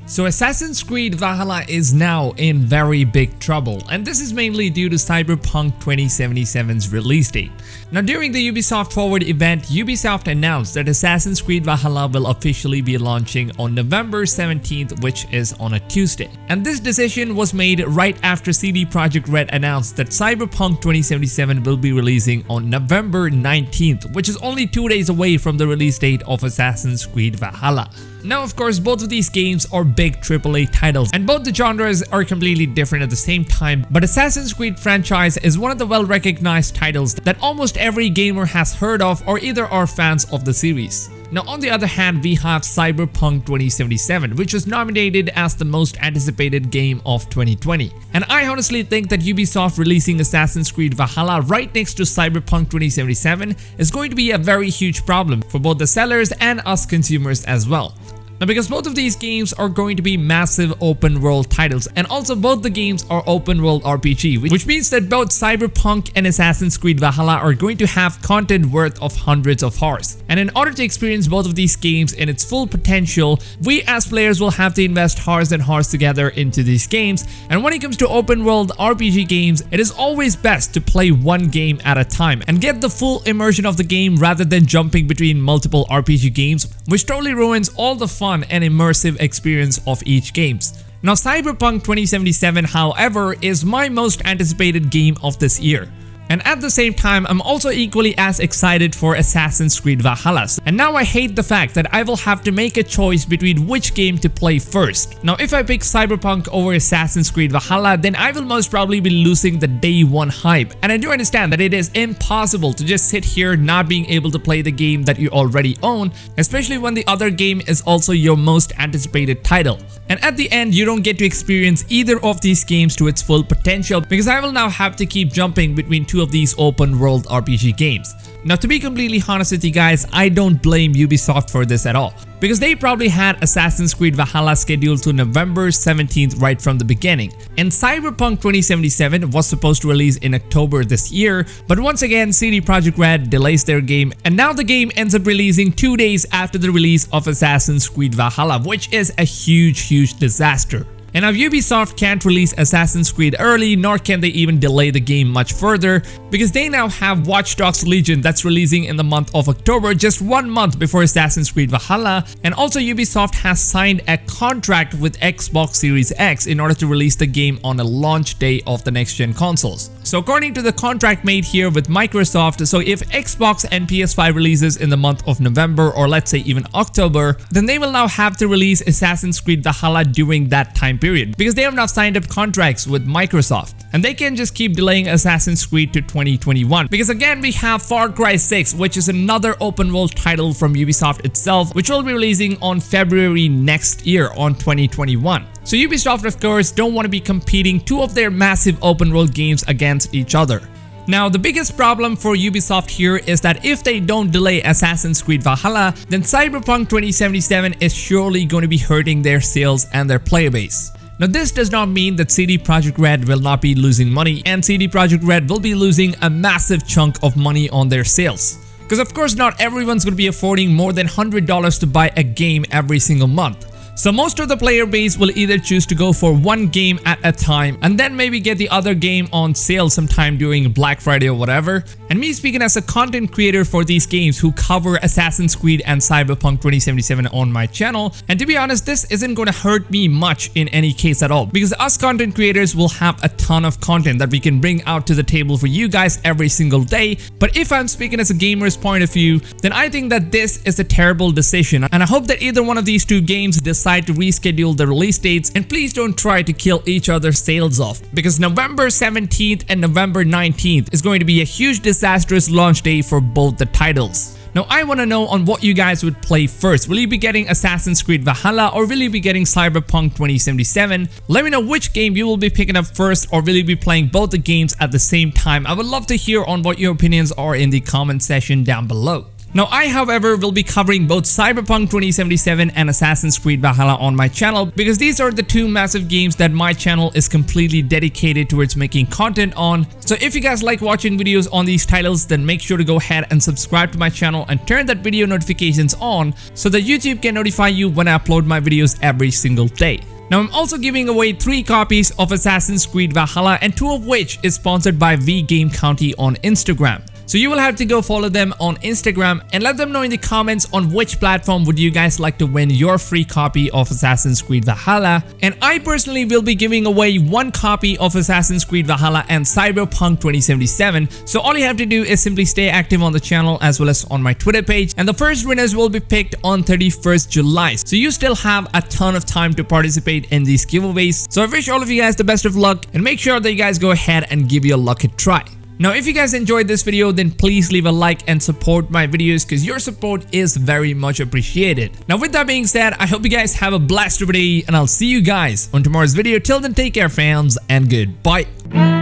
So Assassin's Creed Valhalla is now in very big trouble, and this is mainly due to Cyberpunk 2077's release date. Now during the Ubisoft Forward event, Ubisoft announced that Assassin's Creed Valhalla will officially be launching on November 17th, which is on a Tuesday. And this decision was made right after CD Projekt Red announced that Cyberpunk 2077 will be releasing on November 19th, which is only 2 days away from the release date of Assassin's Creed Valhalla. Now of course both of these games are big AAA titles and both the genres are completely different at the same time, but Assassin's Creed franchise is one of the well-recognized titles that almost every gamer has heard of or either are fans of the series. Now on the other hand, we have Cyberpunk 2077, which was nominated as the most anticipated game of 2020. And I honestly think that Ubisoft releasing Assassin's Creed Valhalla right next to Cyberpunk 2077 is going to be a very huge problem for both the sellers and us consumers as well. Now because both of these games are going to be massive open world titles, and also both the games are open world RPG, which means that both Cyberpunk and Assassin's Creed Valhalla are going to have content worth of hundreds of hours. And in order to experience both of these games in its full potential, we as players will have to invest hours and hours together into these games. And when it comes to open world RPG games, it is always best to play one game at a time and get the full immersion of the game rather than jumping between multiple RPG games, which totally ruins all the fun and immersive experience of each games. Now Cyberpunk 2077, however, is my most anticipated game of this year. And at the same time, I'm also equally as excited for Assassin's Creed Valhalla. And now I hate the fact that I will have to make a choice between which game to play first. Now if I pick Cyberpunk over Assassin's Creed Valhalla, then I will most probably be losing the day one hype. And I do understand that it is impossible to just sit here not being able to play the game that you already own, especially when the other game is also your most anticipated title. And at the end, you don't get to experience either of these games to its full potential because I will now have to keep jumping between two of these open world RPG games. Now to be completely honest with you guys, I don't blame Ubisoft for this at all, because they probably had Assassin's Creed Valhalla scheduled to November 17th right from the beginning. And Cyberpunk 2077 was supposed to release in October this year, but once again CD Projekt Red delays their game, and now the game ends up releasing 2 days after the release of Assassin's Creed Valhalla, which is a huge disaster. And now Ubisoft can't release Assassin's Creed early, nor can they even delay the game much further, because they now have Watch Dogs Legion that's releasing in the month of October, just 1 month before Assassin's Creed Valhalla. And also Ubisoft has signed a contract with Xbox Series X in order to release the game on a launch day of the next-gen consoles. So according to the contract made here with Microsoft, so if Xbox and PS5 releases in the month of November, or let's say even October, then they will now have to release Assassin's Creed Valhalla during that time period, because they have now signed up contracts with Microsoft. And they can just keep delaying Assassin's Creed to 2021, because again we have Far Cry 6, which is another open world title from Ubisoft itself, which will be releasing on February next year on 2021. So Ubisoft of course don't want to be competing two of their massive open world games against each other. Now the biggest problem for Ubisoft here is that if they don't delay Assassin's Creed Valhalla, then Cyberpunk 2077 is surely going to be hurting their sales and their player base. Now this does not mean that CD Projekt Red will not be losing money, and CD Projekt Red will be losing a massive chunk of money on their sales. Because of course not everyone's going to be affording more than $100 to buy a game every single month. So most of the player base will either choose to go for one game at a time and then maybe get the other game on sale sometime during Black Friday or whatever. And me speaking as a content creator for these games who cover Assassin's Creed and Cyberpunk 2077 on my channel, and to be honest, this isn't going to hurt me much in any case at all, because us content creators will have a ton of content that we can bring out to the table for you guys every single day. But if I'm speaking as a gamer's point of view, then I think that this is a terrible decision, and I hope that either one of these two games decide to reschedule the release dates, and please don't try to kill each other's sales off, because November 17th and November 19th is going to be a huge disastrous launch day for both the titles. Now I want to know on what you guys would play first. Will you be getting Assassin's Creed Valhalla, or will you be getting Cyberpunk 2077? Let me know which game you will be picking up first, or will you be playing both the games at the same time? I would love to hear on what your opinions are in the comment section down below. Now I, however, will be covering both Cyberpunk 2077 and Assassin's Creed Valhalla on my channel because these are the two massive games that my channel is completely dedicated towards making content on. So if you guys like watching videos on these titles, then make sure to go ahead and subscribe to my channel and turn that video notifications on so that YouTube can notify you when I upload my videos every single day. Now I'm also giving away 3 copies of Assassin's Creed Valhalla and 2 of which is sponsored by V Game County on Instagram. So you will have to go follow them on Instagram and let them know in the comments on which platform would you guys like to win your free copy of Assassin's Creed Valhalla. And I personally will be giving away 1 copy of Assassin's Creed Valhalla and Cyberpunk 2077. So all you have to do is simply stay active on the channel as well as on my Twitter page. And the first winners will be picked on 31st July. So you still have a ton of time to participate in these giveaways. So I wish all of you guys the best of luck and make sure that you guys go ahead and give your luck a try. Now if you guys enjoyed this video, then please leave a like and support my videos because your support is very much appreciated. Now with that being said, I hope you guys have a blast day and I'll see you guys on tomorrow's video. Till then, take care fams and goodbye.